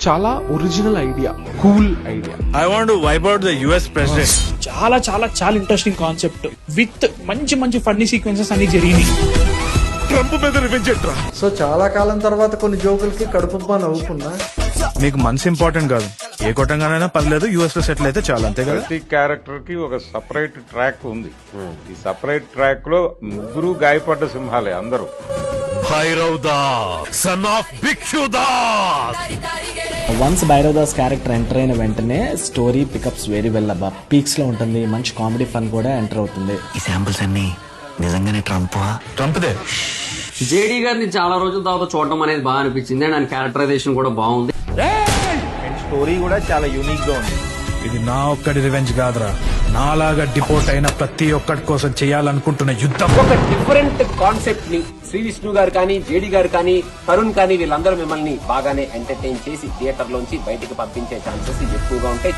చాలా original idea, cool idea. I want to wipe out the US president. చాలా చాలా చాలా ఇంట్రెస్టింగ్ కాన్సెప్ట్ విత్ మంచి మంచి ఫన్నీ సీక్వెన్సెస్ అన్ని జరిగినాయి. ట్రంప్ మీద రివెంజ్ ఏంట్రా? సో చాలా కాలం తర్వాత కొన్ని జోకులకి కడుపుబ్బా నవ్వుకున్నా. మీకు మనసు ఇంపార్టెంట్ కాదు, ఏ కొట్టంగానైనా పర్లేదు, యుఎస్ లో సెటిల్ అయితే చాలు, అంతే కదా. ప్రతి క్యారెక్టర్ కి ఒక సపరేట్ ట్రాక్ ఉంది. ఈ సపరేట్ ట్రాక్ లో ముగ్గురు గాయపడ్డ సింహాలే అందరూ. Son of Bhikshudas. Once Bhairavdas character enter అయిన వెంటనే స్టోరీ పికప్స్ వెరీ వెల్ అబ్బా, పీక్స్ లో ఉంటుంది, మంచి కామెడీ ఫన్ కూడా ఎంటర్ అవుతుంది. ఈ శాంపుల్స్ అన్ని నిజంగానే ట్రంప్దే. జేడీ గారిని చాలా రోజుల తర్వాత చూడడం అనేది బాగా అనిపించింది అండ్ ఆయన క్యారెక్టరైజేషన్ కూడా బాగుంది. స్టోరీ కూడా చాలా యూనిక్ గా ఉంది. ఇది నా ఒక్కడి రివెంజ్ కాదురా, నాలాగా డిపోర్ట్ అయిన ప్రతి ఒక్కడి కోసం చేయాలనుకుంటున్న యుద్ధం. ఒక డిఫరెంట్ కాన్సెప్ట్ ని శ్రీ విష్ణు గారు కానీ, జేడీ గారు కానీ, తరుణ్ కానీ వీళ్ళందరూ మిమ్మల్ని బాగానే ఎంటర్టైన్ చేసి థియేటర్ లోంచి బయటకు పంపించే ఛాన్సెస్ ఎక్కువగా ఉంటాయి.